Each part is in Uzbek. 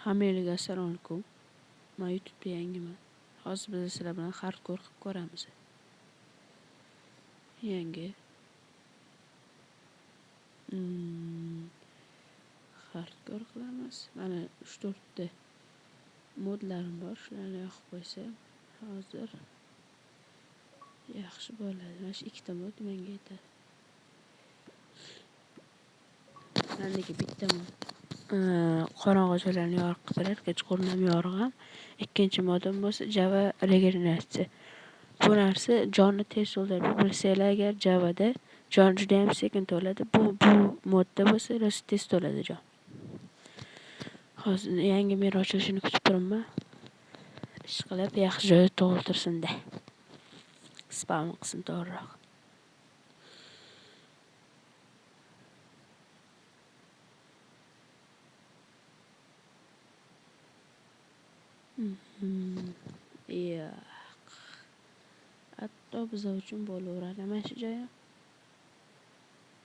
Hammaga assalomu alaykum. Men YouTube'da yangiman. Hozir biz sizlar bilan hardcore qilib ko'ramiz. Yangi hardcore qilamiz. Mana 3-4 ta modlarim bor. Shularni yoqib qo'ysam hozir yaxshi bo'ladi. Mana shu 2 ta mod menga yetadi. Mendagi bitta mod qorong'i joylarni yorug' qiladi, kechqurun ham yorug' ham. Ikkinchi modim bo'lsa Java regeneratsiya. Bu narsa jonni tez to'ldiradi. Bilsanglar agar Javada jon juda ham sekin to'ladi. Bu modda bo'lsa rosa tez to'ladi jon. Hozir yangi mero ochilishini kutib turibman. Ishqilib yaxshi joyda to'ldirsin-da. Spam qilsin to'g'riroq. Yo'q. Hatto biz uchun bo'laveradi mana shu joy.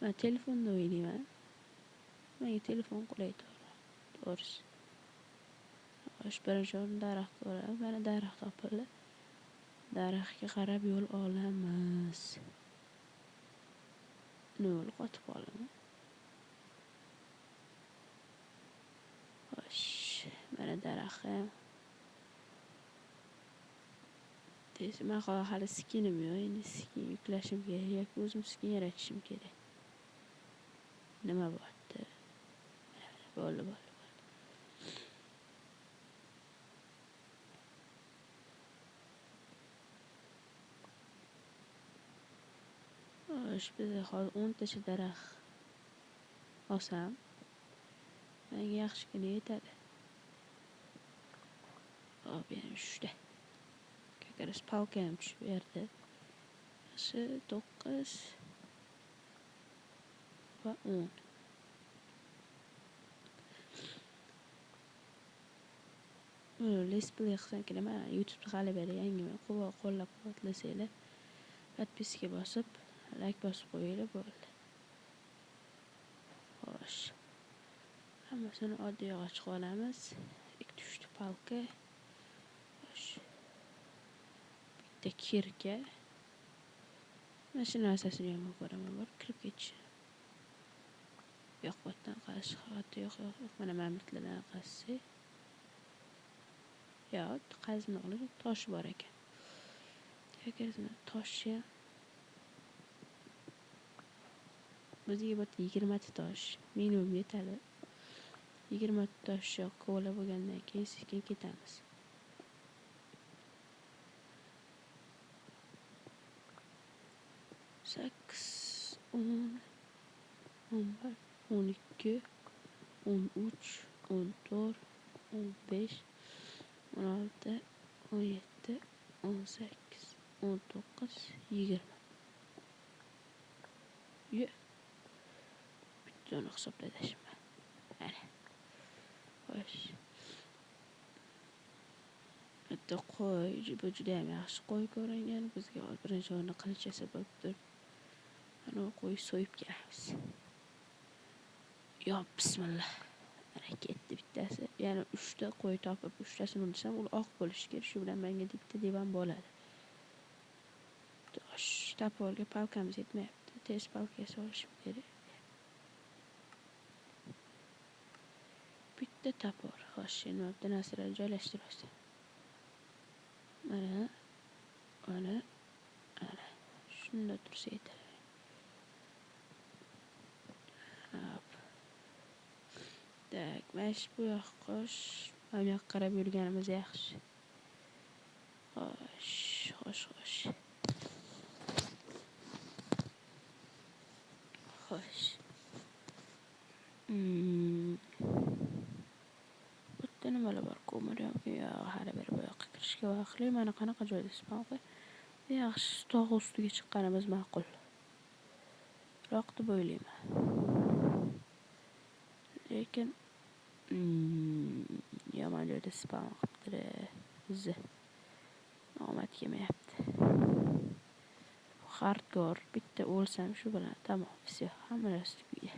Men telefonda o'ynayman. Menga telefon qulay to'g'risi. Xo'sh, birinchi o'rin daraxt ko'ramiz. Mana daraxt topildi. Daraxtga qarab yo'l olamiz. Yo'l qotib qolaman. Xo'sh, mana daraxt ham. Men hali skinim yo'q. Endi skin yuklashim kerak yoki o'zim skin yaratishim kerak. Nima bo'pti? Bo'ldi. Xo'sh, bizda hozir 10 tacha daraxt olsam, menga yaxshigina yetadi. Hop, yana 3 ta. Ko'karas palka ham tushib berdi. 9 va 10. Let's play qilsam kerak. Men YouTube'da hali beri yangiman. Qo'llab-quvvatlasanglar, podpiska bosib, like bosib qo'yinglar bo'ldi. Xo'sh. Hammasini oddiy yog'och olamiz. 2-3 ta palka. Xo'sh. Bitta kirka. Mana shu narsasini ham ko'raman. Bor, kirib ketish. Yo'q, bo'tdan qarash xavati yo'q. Mana mamlakatlardan qassi. Yo'q, qazma olib tosh bor ekan. Ko'karazman toshni ham. Bizga bo'tda 20 ta tosh. Minimum yetadi. 20 ta tosh yo'q, ko'la bo'lgandan keyin sekin ketamiz. 8, 10, 11, 12, 13, 14, 15, 16, 17, 18, 19, 20. Yo'q. Bittani hisoblashim. Mana. Xo'sh. Bitta qo'y, bu juda ham yaxshi qo'y ko'ringan. Bizga birinchi o'rinda qilich yasab turibdi. Ana qo'y so'yib kelamiz. Yo, bismillah. Mana ketdi bittasi. Yana 3 ta qo'y topib, 3 tasini ursam, u oq bo'lishi kerak. Shu bilan menga bitta divan bo'ladi. Tosh toporga palkamiz yetmayapti. Tez palka solishim kerak. Bitta topor. Xo'sh, endi bu narsalarni joylashtiramiz. Mana. Shunda tursa yetadi. Hop. Tak, mana bu yoqqa mana bu yoqqa qarab yurganimiz yaxshi. Xo'sh. Bitta nimalar bor? Ko'mir yo'q, hali bir bu yoqqa kirishga vaqtli. Mana qanaqa joyda spam qilib, yaxshi tog' ustiga chiqqanimiz ma'qul. Roq deb o'ylayman. Lekin yomon joyda spam qilibdi. Bizni omad kelmayapti. Hardcore bitta o'lsam shu bilan tamom. Все, hamma narsa tugaydi.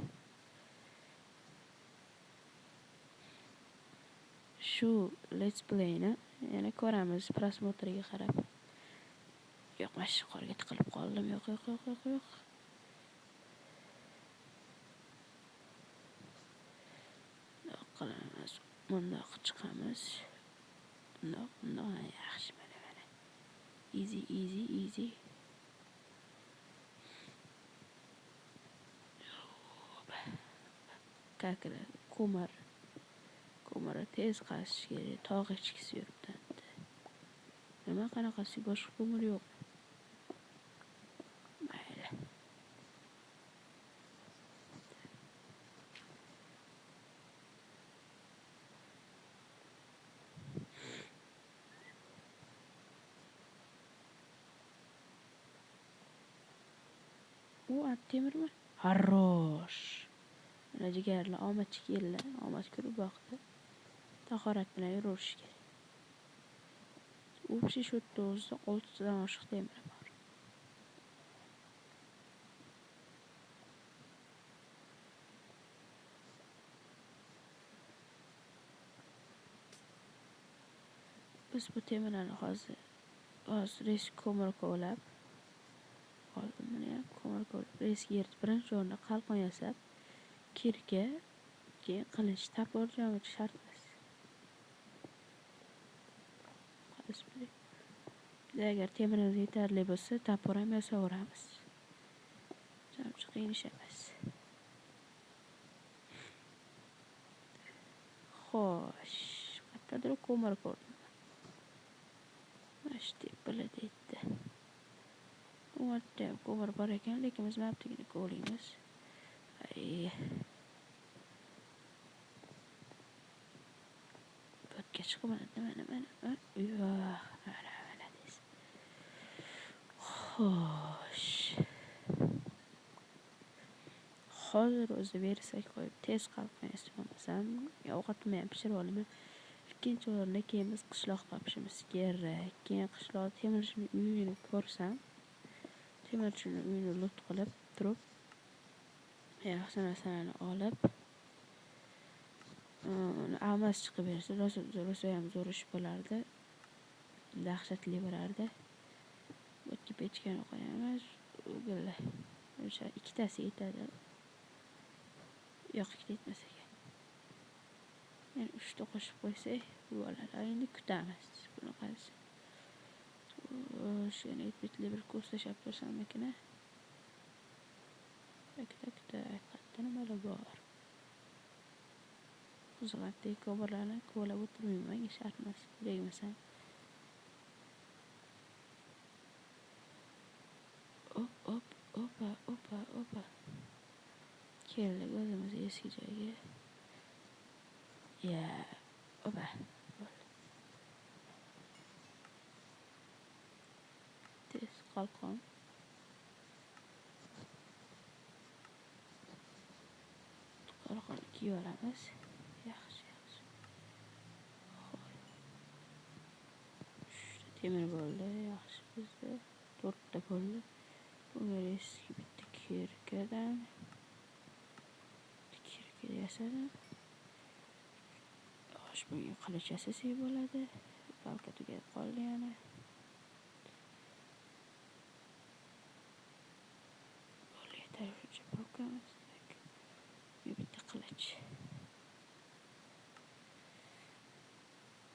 shu let's playni yana ko'ramiz prosmotriga qarab. Yo'q, mana shu qorga tiqilib qoldim. Yo'q. Qilamiz. Bundoq chiqamiz. Bundoq yaxshi mana. Easy. Kakra, ko'mir tez qazish kerak. Tog' ichkisi yuribdi. Nima qanaqasi boshqa ko'mir yo'q. Mayli. U temirmi? Harrosh. Mana jigarlar omadchi keldi. Omad ko'rib boqdi. Tahorat bilan yuraverishga kerak. U kishi shu yerda 6 tadan oshiq temir bor. Biz bu temirlarni hozir ko'mir kovlab oldim. Mana ko'mir kovlab reski yerib birinchi o'rinda qalqon yasab, kirka, keyin qilich, tapor jo'mir shart emas. Agar temirimiz yetarli bo'lsa, tapor ham yasaveramiz. Jamchi qiyin ish emas. Xo'sh, qayerdadir ko'mir ko'rdim. Mana shu tepada deydi. Bu yerda ko'mir bor ekan, lekin biz mana buyerga kovlaymiz. Bo'tga chiqib mana. Mana deysiz. Xo'sh. Hozir o'zi bersak qo'yib tez qalqon yasayolmasam, ovqatimni ham pishirib olaman. Ikkinchi o'rinda keyin biz qishloqqa pishimiz kerak. Keyin qishloqda temirchining uyini ko'rsam, temirchining uyini lut qilib turib, yaxshi narsalarni olib, almas chiqib bersa, rosa ham zo'r ish bo'lardi. Dahshatli bo'lardi. Bo'tga pechkani qo'yamiz. O'g'illar. O'sha ikkitasi yetadi. Yo'q, ikkita yetmas ekan. Yani 3ta qo'shib qo'ysak, bu bo'ladi. Endi kutamiz. Buni qarasa. O'shani bitli bir ko'z tashab tursammikin. Kuta. Qayerda nimalar bor? Xizmatdagi ko'mirlarni kovlab o'tirmayman, shart emas. Tegmasam. Opa. Keldik o'zimiz eski joyga. Ya, opa. Tez qalqon. Qalqon kiyib olamiz. Yaxshi. Temir bo'ldi, yaxshi bizda 4ta bo'ldi. Bunga eski bitta kirkadan yasadim. Xo'sh, bunga qilich yasasak bo'ladi. Balka tugab qoldi yana. Bo'ldi, yetar shuncha balkamiz. Bitta qilich.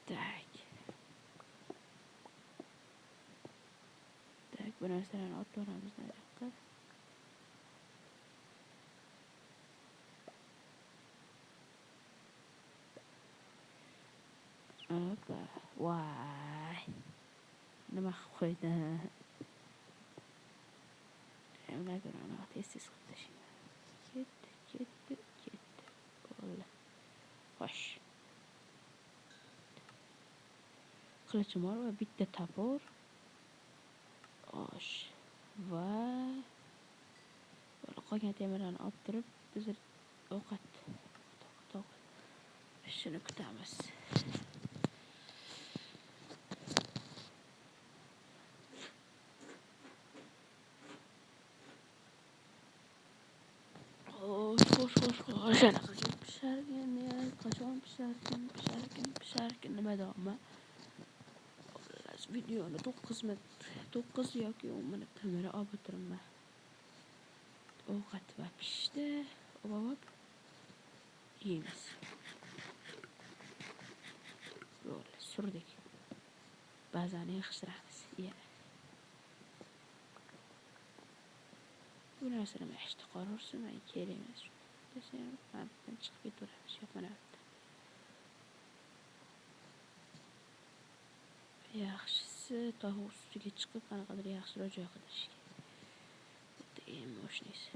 Tak, bu narsalarni olib boramiz nariyoqqa. Opa, voy. Nima qilib qo'ydi? Ularga tez qilib tashlayman. Ketdi. Bo'ldi. Xo'sh. Qilichim bor va bitta tapor. Xo'sh. Va qolgan temirlarni olib turib, biz ovqat pishishini kutamiz. Xo'sh. Qachon pisharkan? chamadonmi. Videoni 9 yoki 10 minutdan beri olib o'tiribman. Ovqat va pishdi. Olib yeymiz. Böyle surdik. Ba'zan yig'ishtiramiz. Bu narsani mashta qarorsin, men kerak emas. Desam, men chiqib ketaveramiz, yoqmayapti. Yaxshisi tog' ustiga chiqib qanaqadir yaxshiroq joy qidirish kerak. Bitta eng moshnisi.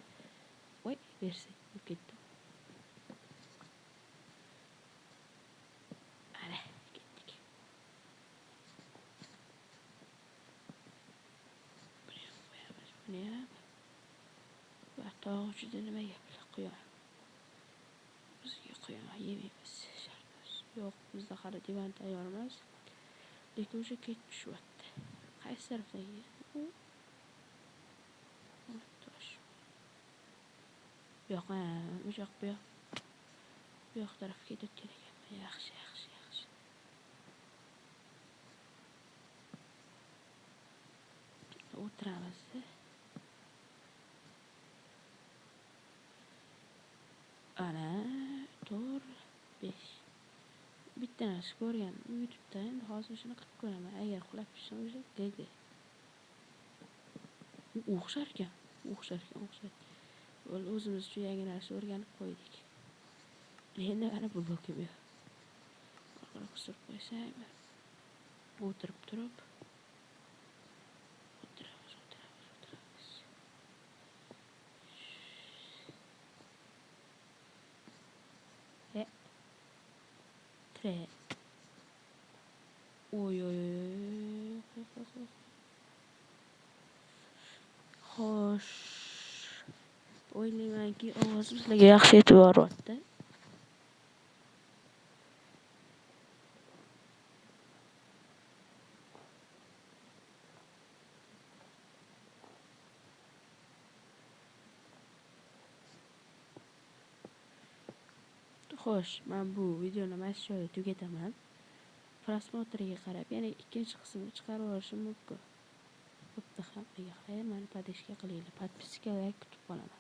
Voy, bersak, bu ketdi. Ana, ketdik. Buni ham qo'yamiz, buni ham. Va tog' uchida nima gaplar quyon. Bizga quyon yemaymiz. Yo'q, bizda hali divan tayyor emas. Lekin o'sha kech tushyapti. Qaysi tarafdan yeydi? Tosh. Yo'q, bu yoq tarafga ketib kelaganman. Yaxshi. O'tiramiz. Ana 4, 5. Bitta narsa ko'rgan YouTube'da, endi hozir shuni qilib ko'raman. Agar qulab tushsa o'sha GG. O'xshar ekan. O'zimiz uchun yangi narsa o'rganib qo'ydik. Endi ana bu blokim yo'q. Orqaga qisib qo'ysam, o'tirib turib o'tiramiz. 3. Oy. Xo'sh. O'ylaymanki, ovoz bizlarga yaxshi yetib boryapti. Xo'sh, men bu videoni mana shu joyda tugataman. Prosmotriga qarab, yana ikkinchi qismini chiqarib olishim mumkin. Bo'pti ham, agar meni podpishka qilinglar, podpiskaga kutib qolaman.